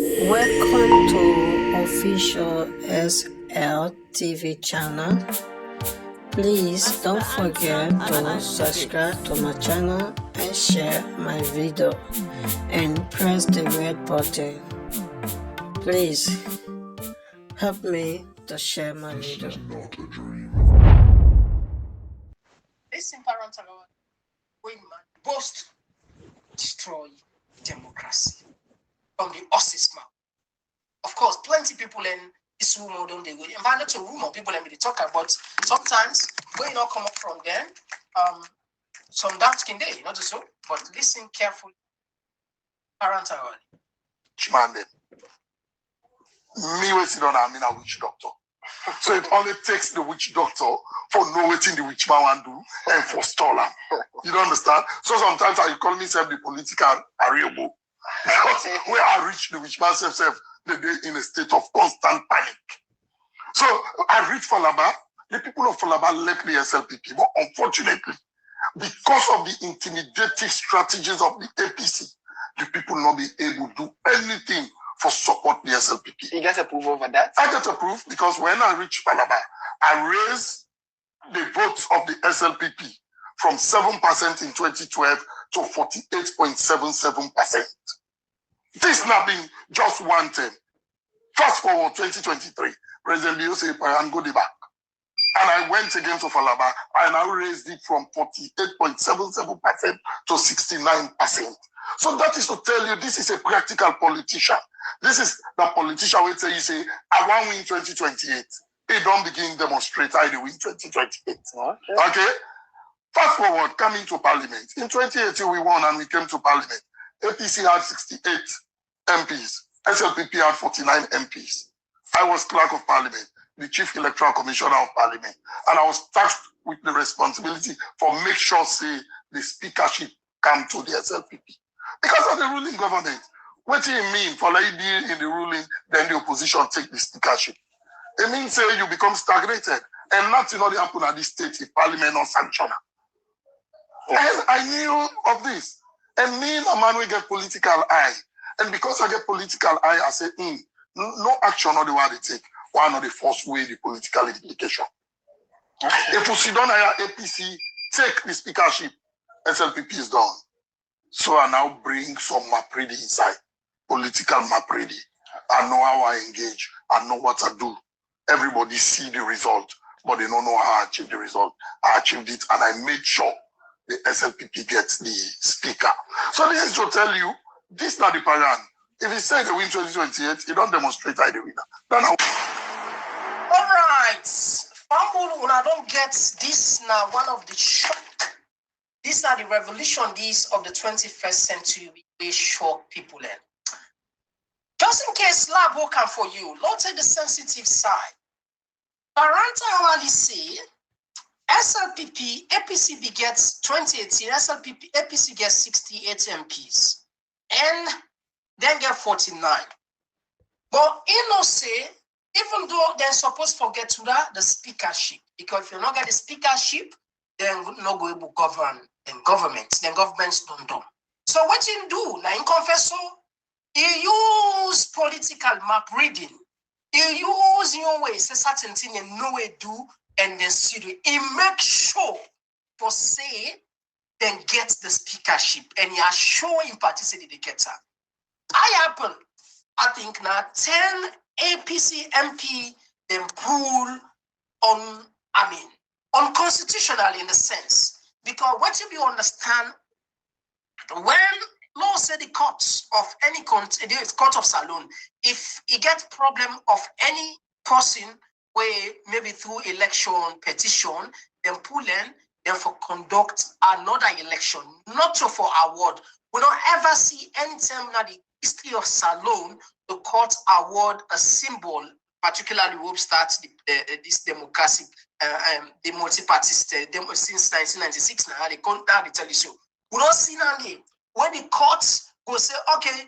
Welcome to official SLTV channel. Please don't forget to subscribe to my channel and share my video and press the red button. Please help me to share my video. This in Paran Tarawali, when man boast destroy democracy from the horse's mouth. Of course, plenty people in this rumor don't they go. In fact, not a rumor, people let me talk about. Sometimes when you not come up from them, some doubts can they, not so, but listen carefully. Paran Tarawali. Chimande. Me waiting on a witch doctor. So it only takes the witch doctor for know what the witch man want do and for stall him. You don't understand? So sometimes I call myself the political ariabo. Because where I reach the witch man self, they in a state of constant panic. So I reach Falaba, the people of Falaba left the SLPP, but unfortunately, because of the intimidating strategies of the APC, the people not be able to do anything for support the SLPP. You get approval for that? I get approved because when I reach Falaba, I raise the votes of the SLPP from 7% in 2012 to 48.77%. This not being just one term. Fast forward 2023, President Leo said, Paran go the back. And I went again to Falaba, and I raised it from 48.77% to 69%. So that is to tell you, this is a practical politician. This is the politician who say, you say, I want win 2028. They don't begin demonstrate I win 2028. Okay? Fast forward, coming to parliament. In 2018, we won and we came to parliament. APC had 68 MPs. SLPP had 49 MPs. I was clerk of parliament, the chief electoral commissioner of parliament. And I was tasked with the responsibility for make sure, say, the speakership come to the SLPP. Because of the ruling government. What do you mean for like being in the ruling, then the opposition take the speakership? It means say you become stagnated. And nothing only happen at this state if parliament or sanction. And I knew of this. And me, a man will get political eye. And because I get political eye, I say, no action or the way they take. Why not the first way the political implication? If we sit down at APC, take the speakership, SLPP is done. So I now bring some MAPREDI inside, political MAPREDI. I know how I engage. I know what I do. Everybody see the result, but they don't know how I achieve the result. I achieved it, and I made sure the SLPP gets the speaker. So this is to tell you, this is not the Paran. If he say they win 2028, he don't demonstrate how the winner. Then all right. Family, when I don't get this now, one of the shock. These are the revolution these of the 21st century we shock people in. Just in case lab will come for you, let's take the sensitive side. Paran Tarawali say SLPP, APC gets 2018, SLPP, APC gets 68 MPs and then get 49. But you know, say, even though they're supposed to get to that, the speakership, because if you not get the speakership, then not going to govern in governments, then governments don't do. So what you do, like in confesso, you use political map reading. You use your way, say certain thing and no way do, and then see it. He make sure for say, then get the speakership, and you are showing participate the getter. I happen, I think now 10 APC MP then pull on, unconstitutional in the sense. Because what you understand, when law say the courts of any court of saloon, if you get problem of any person where maybe through election petition, then pull in, then for conduct another election, not so for award. We don't ever see any time in the history of saloon, the court award a symbol, particularly we start this democracy, the multi-party state, since 1996 now, they can't tell you so. We don't see now when the courts go say, okay,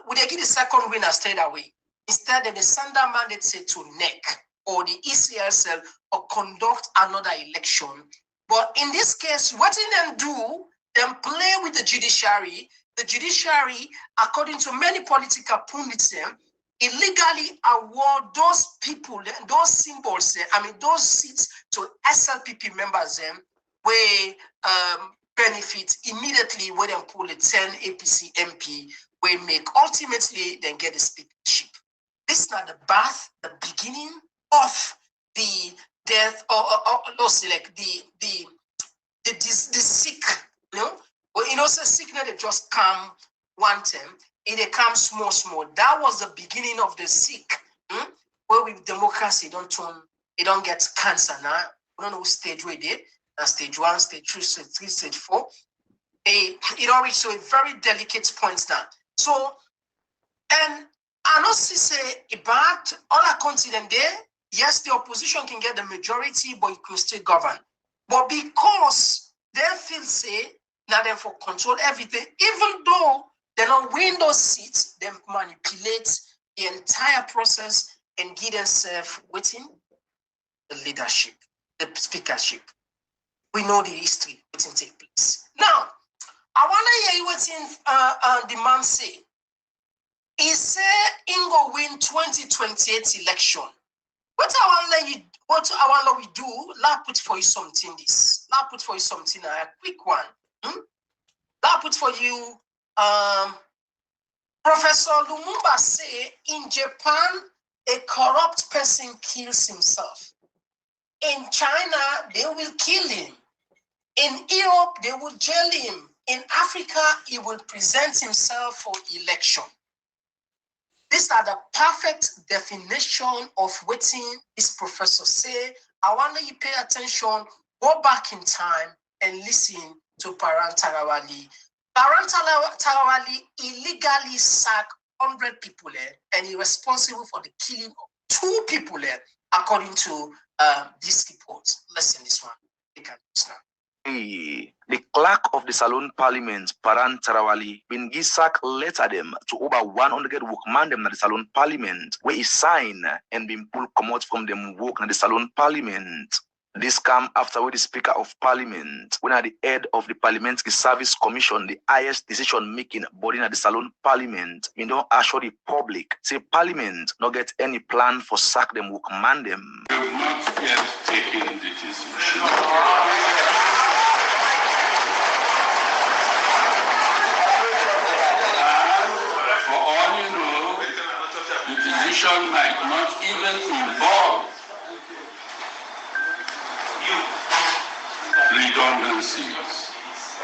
would they give the second winner straight away? Instead, they send that mandate say to NEC or the ECSL or conduct another election. But in this case, what they then do, then play with the judiciary, the judiciary, according to many political pundits, illegally award those people, those symbols, those seats to SLPP members, where benefit immediately when they pull a 10 APC MP, we make ultimately then get the speakership. This is not the birth, the beginning of the death, or like the sick, you know. Well, you know, so sickness they just come one time, it comes small. That was the beginning of the sick. Where with democracy, it don't get cancer now. We don't know stage where they stage 1, stage 2, stage 3, stage 4. It all reached to a very delicate point now. So, and I not say about other continent there, yes, the opposition can get the majority, but it could still govern. But because they feel say now them for control everything, even though they don't win those seats, they manipulate the entire process and give themselves waiting the leadership, the speakership. We know the history, what can take place. Now, I want to hear you what the man say. He say Ingo win 2028 election. What I want we do, let put for you something this. Let put for you something, a quick one. Let put for you, Professor Lumumba say in Japan, a corrupt person kills himself. In China, they will kill him. In Europe, they will jail him. In Africa, he will present himself for election. These are the perfect definition of what this professor say. I want you to pay attention, go back in time and listen to Paran Tarawali. Paran Tarawali illegally sacked 100 people and he responsible for the killing of 2 people according to this report. Listen this one. You can listen. The clerk of the Salon Parliament, Paran Tarawali, been gisak letter them to over 100 workmen them at the Salon Parliament, where he signed and been pulled come out from them work at the Salon Parliament. This come after the Speaker of Parliament, when at the head of the Parliamentary Service Commission, the highest decision-making body at the Salon Parliament, we don't assure the public, say Parliament not get any plan for sack them workmen them. We have not yet taken the decision. The decision might not even involve redundancies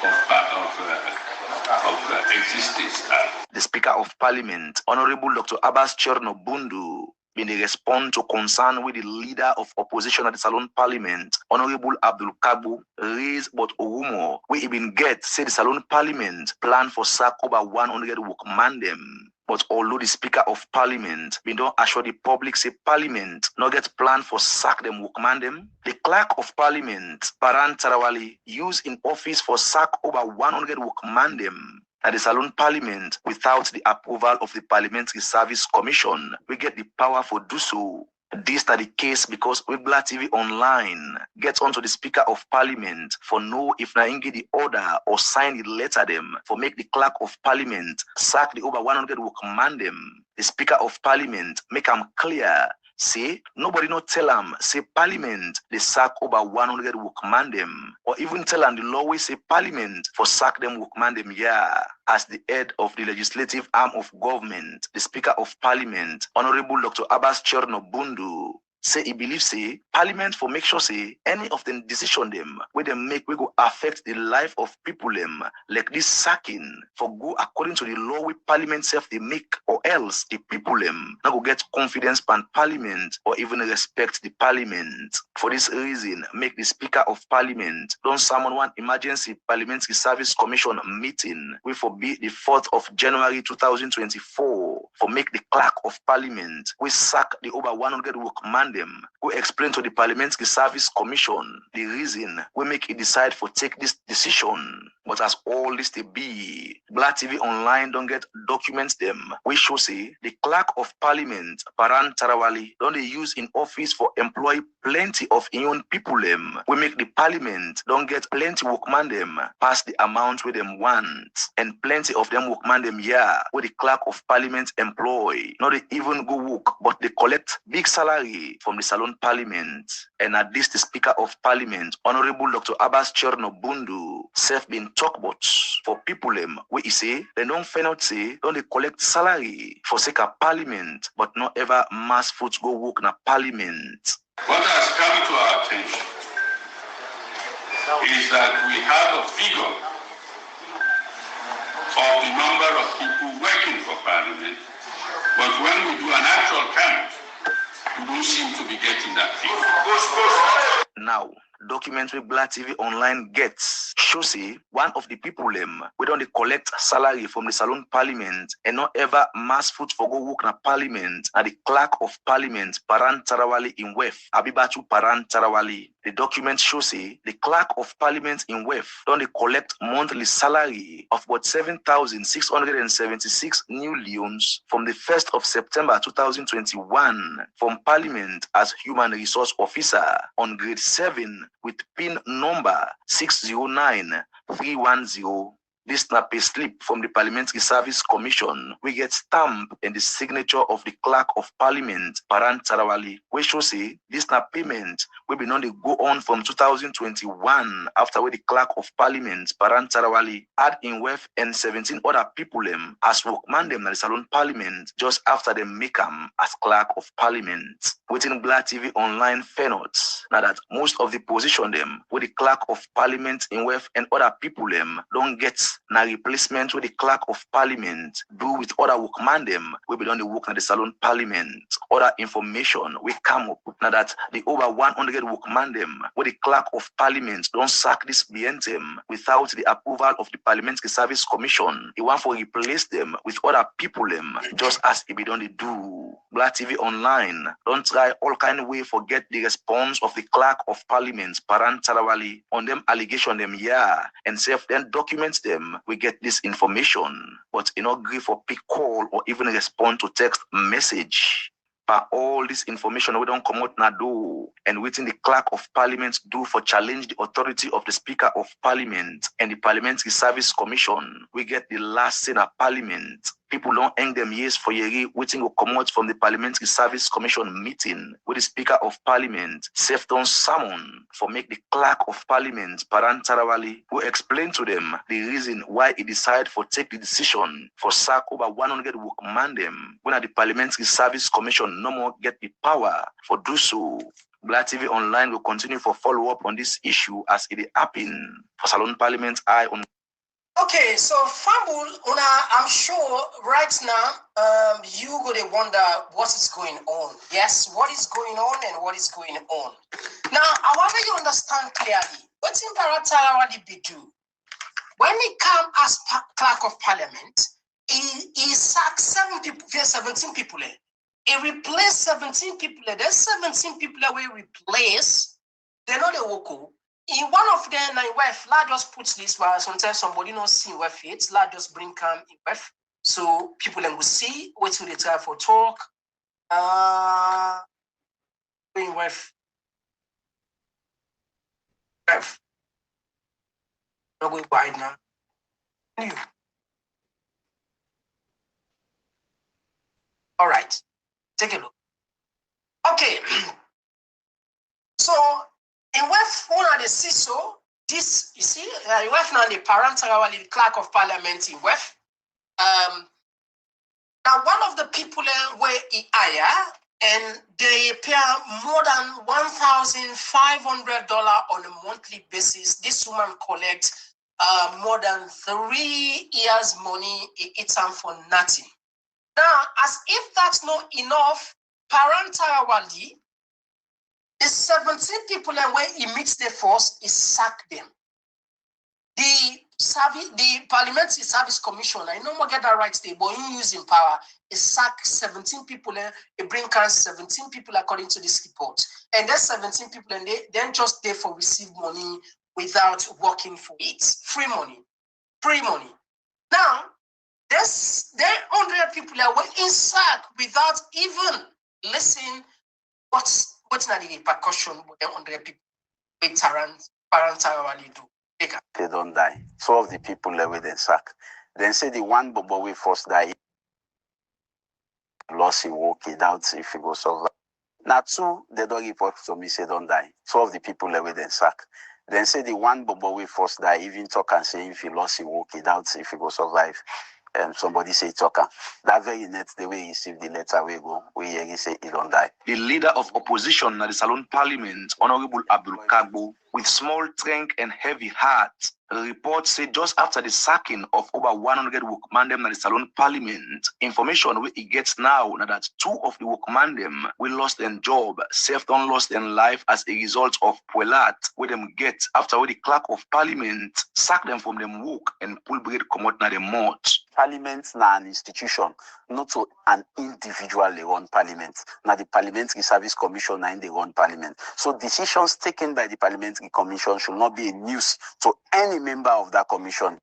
of existing staff. The Speaker of Parliament, Honorable Dr. Abbas Chernobundu, been respond to concern with the leader of opposition at the Salon Parliament, Honorable Abdul Kabu, raised but rumor where he been get say the Salon Parliament plan for sack over 100 workmen them. But although the Speaker of Parliament been don't assure the public say Parliament not get plan for sack them workmen them, the Clerk of Parliament, Paran Tarawali, used in office for sack over 100 workmen them at the Salon Parliament without the approval of the Parliamentary Service Commission. We get the power for do so. This is the case because Webla TV Online gets onto the Speaker of Parliament for know if na get the order or sign the letter them for make the Clerk of Parliament sack the over 100 workmen them. The Speaker of Parliament make them clear. Say, nobody not tell them, say Parliament, they sack over 100 workmen them. Or even tell them the law we say Parliament for sack them workmen them, yeah. As the head of the legislative arm of government, the Speaker of Parliament, Honorable Dr. Abbas Chernobundu, say he believes say Parliament for make sure say any of the decision them where they make we go affect the life of people them like this sacking for go according to the law with Parliament self they make, or else the people them not go get confidence pan Parliament or even respect the Parliament. For this reason, make the Speaker of Parliament don't summon one emergency Parliamentary Service Commission meeting we for be the 4th of January 2024 for make the Clerk of Parliament we sack the over 100 workmen them, who explain to the Parliamentary Service Commission the reason we make it decide for take this decision. But as all this they be, Black TV Online don't get documents them. We show say the clerk of parliament, Paran Tarawali, don't they use in office for employ plenty of young people them. We make the parliament don't get plenty workman them past the amount where them want. And plenty of them workman them where the clerk of parliament employ. Not they even go work, but they collect big salary from the Salon Parliament. And at this the Speaker of Parliament, Honorable Dr. Abbas Chernobundu, self been talk about for people them where he say they don't find out say don't they collect salary for sake of parliament, but not ever mass foot go work in a parliament. What has come to our attention is that we have a figure of the number of people working for parliament, but when we do an actual count, we don't seem to be getting that figure. Now, documentary Black TV Online gets show say one of the people them we don't collect salary from the Salon Parliament and not ever mass foot for go work in a parliament at the clerk of parliament Paran Tarawali in Wef Abibatu Paran Tarawali. The document show say the clerk of parliament in Wef don't collect monthly salary of about 7,676 new leons from the 1st of September 2021 from parliament as human resource officer on grade 7 with PIN number 609310. This na pay slip from the Parliamentary Service Commission. We get stamp and the signature of the Clerk of Parliament, Paran Tarawali. We show say this na payment will be known to go on from 2021 after the Clerk of Parliament, Paran Tarawali, add in Wef and 17 other people them as workman them na the Salon Parliament just after them make them as Clerk of Parliament. Within Black TV Online notes now that most of the position them with the Clerk of Parliament in Wef and other people them don't get na replacement with the Clerk of Parliament do with other workman them we be done the work in the Salon Parliament. Other information we come up now that the over 100 workman them with the Clerk of Parliament don't sack this BNTM without the approval of the Parliamentary Service Commission. He want for replace them with other people them just as he be done they do. Black TV Online don't try all kind of way forget the response of the Clerk of Parliament Paran Tarawali on them allegation them and self then documents them. We get this information, but you not agree for pick call or even respond to text message. But all this information we don't come out na do, and within the Clerk of Parliament do for challenge the authority of the Speaker of Parliament and the Parliamentary Service Commission. We get the last say na Parliament. People don't hang them years for year waiting will come out from the Parliamentary Service Commission meeting with the Speaker of Parliament, self don't summon for make the Clerk of Parliament, Paran Tarawali, who explain to them the reason why he decided for take the decision for sack over 100 workman them when at the Parliamentary Service Commission no more get the power for do so. Black TV Online will continue for follow up on this issue as it happen. For Salon Parliament, on. Okay, so Fambul, I'm sure right now you gonna wonder what is going on. Yes, what is going on and what is going on. Now, I want you to understand clearly what in Tarawali be do. When he come as Clerk of Parliament, he sacked 17 people. He replaced 17 people. There's 17 people that we replace. They're not a woko. In one of them, my wife, la just puts this while sometimes somebody not see where it, la just bring come in wife. So people then will see, wait till they try for talk. In wife. Wife. Not going wide now. You. All right. Take a look. Okay. So in West one of the CISO, this you see, West now the Paran Tarawali, the Clerk of Parliament in West. Now one of the people where he hire and they pay more than $1,500 on a monthly basis. This woman collects more than 3 years' money. It's for nothing. Now, as if that's not enough, Paran Tarawali, the 17 people where he meets the force, he sack them. The Parliamentary Service Commission, I no more get that right today, but in using power, he sack 17 people, he bring out 17 people according to this report. And there's 17 people, and they then just there for receive money without working for it. Free money. pre-money. Now, there's 100 people that were in sack without even listening what's not the repercussion with the 100 people with Paran Tarawali do. They don't die. Some of the people that were in sack. Then say the one Bobo we first die. Lost in walk it out if he goes survive. Now two, they don't report to me say don't die. Some of the people that were in sack. Then say the one Bobo we first die, even talk and say if he lost he walk it out if he go survive. Somebody say talker. That very next the way he received the letter we go, we hear he say he don't die. The leader of opposition at the Salon Parliament, Honorable Abdul Kagbo, with small strength and heavy heart, reports say just after the sacking of over 100 workmen at the Salon Parliament, information we gets now that two of the workmen we lost their job, saved on lost their life as a result of Puelat, where them get after the clerk of Parliament sack them from them work and pull bread come out na the mouth. Parliament na an institution, not to an individual run parliament. Now the Parliamentary Service Commission na they run parliament. So decisions taken by the Parliamentary Commission should not be a news to any member of that commission.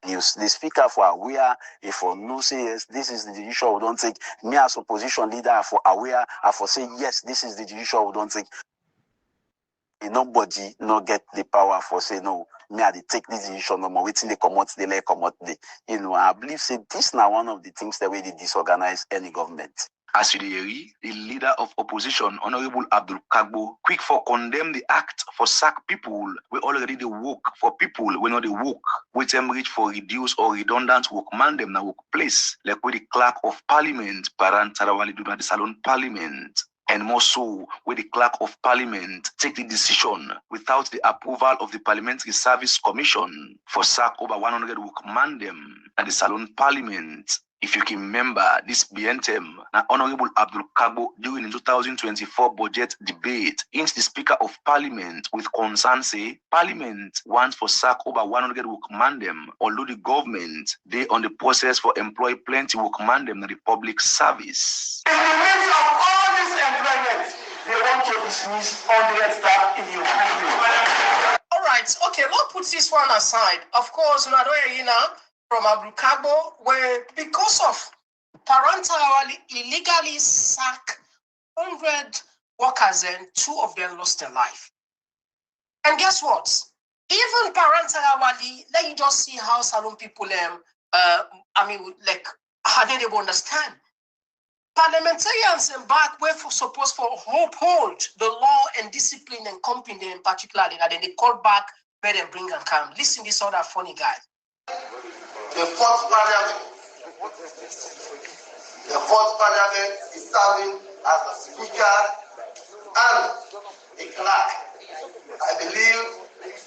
News. The speaker for aware, if for no say yes, this is the decision we don't take. Me as opposition leader for aware, I for say yes, this is the decision we don't take. Nobody no get the power for say no. Me I take this decision no more. Waiting they come out, they let come out. I believe say this now one of the things that way they disorganize any government. As you hear, the leader of opposition, Honorable Abdul Kagbo, quick for condemn the act for sack people we already the work for people we know the work with them reach for reduce or redundant work man them na workplace like with the clerk of parliament Paran Tarawali do at the Salon Parliament. And more so, where the clerk of parliament take the decision without the approval of the Parliamentary Service Commission for sack over 100 workmen them at the Salon Parliament. If you can remember this BNTM, Honorable Abdul Kagbo during the 2024 budget debate, into the Speaker of Parliament with concern say Parliament wants for sack over 100 workmen them, although the government they on the process for employ plenty workmen them in the public service. In the midst of all this employment, they want to dismiss 100 staff in the country. All right, okay, let's put this one aside. Of course, from Abdul Kagbo, where because of Paran Tarawali illegally sacked 100 workers and two of them lost their life. And guess what? Even Paran Tarawali, let you just see how Salon people how they will understand. Parliamentarians back were supposed to uphold the law and discipline and company in particular, and then they call back where they bring and come. Listen, this other funny guy. The fourth parliament is serving as a speaker and a clerk. I believe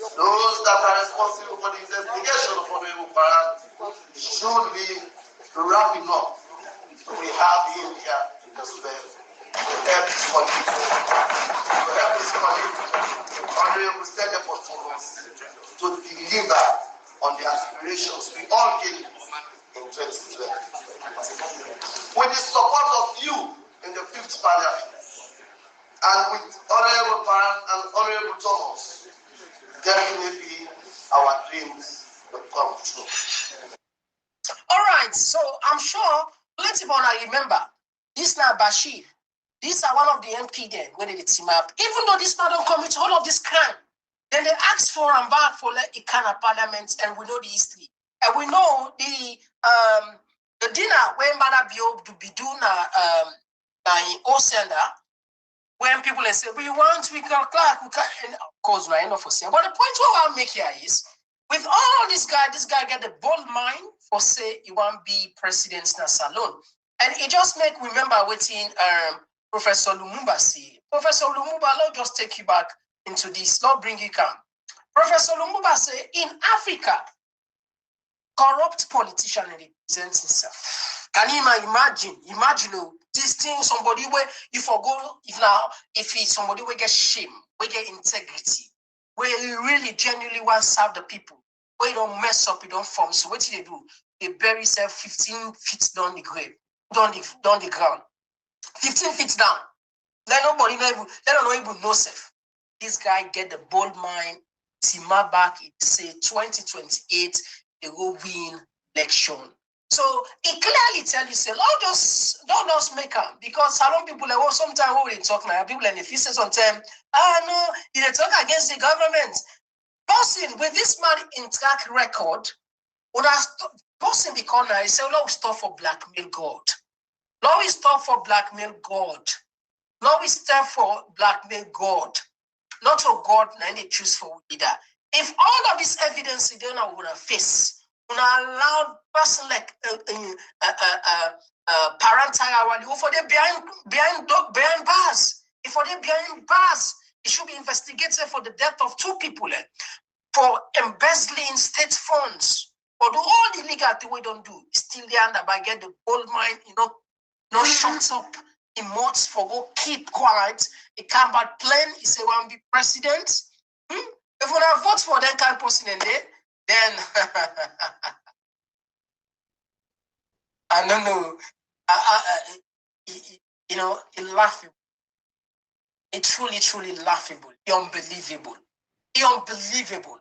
those that are responsible for the investigation of Honorable Paran should be wrapping up. We have him here as well to help his colleague. Honorable Senator Thomas to deliver on the aspirations we all gave in 2012. With the support of you in the 5th Parliament, and with Honorable Paran and Honorable Thomas, definitely our dreams will come true. All right, so I'm sure plenty of I remember this now Bashir. These are one of the MP then when they team up. Even though this man don't commit all of this crime, then they asked for and back for the kind of parliament, and we know the history. And we know the dinner where Mana Bio to be doing in Osenda, when people say, we can clerk, we can, and of course, we're enough for saying. But the point what I'll make here is, with all this guy get the bold mind for say he won't be president in a salon. And it just make remember waiting Professor Lumumba say. Professor Lumumba, let's just take you back into this. Let's bring you come. Professor Lumumba say in Africa, corrupt politician represents himself. Can you imagine? Imagine this thing, somebody where if he's somebody will get shame, we get integrity, where he really genuinely want to serve the people, where he don't mess up, he don't form. So what do? They bury himself 15 feet down the grave, down the ground. 15 feet down. Let nobody know even know self. This guy get the bold mind Tima back, it say 2028, they will win election. So it clearly tells you, say, don't just make them, because Salon people, sometimes when they talk now, people, and if you say sometimes, no, they talk against the government. Person with this man in track record, would have person the corner, he say, Lord, stop for blackmail God. Lord, we stop for blackmail God. Lord, we stop for blackmail God. Not for God, and they choose for leader. If all of this evidence they don't want to face, when allow person like Paran Tarawali, who for them behind bars, if for them behind bars, it should be investigated for the death of 2 people, for embezzling state funds, for all the legal thing we don't do. Still there under by get the gold mine, no shuts up. In months for go keep quiet. It come back plain. He say, "Want to be president?" If we don't vote for that kind of person in there, then I don't know. It's laughable. It's truly, truly laughable. It's unbelievable. It's unbelievable.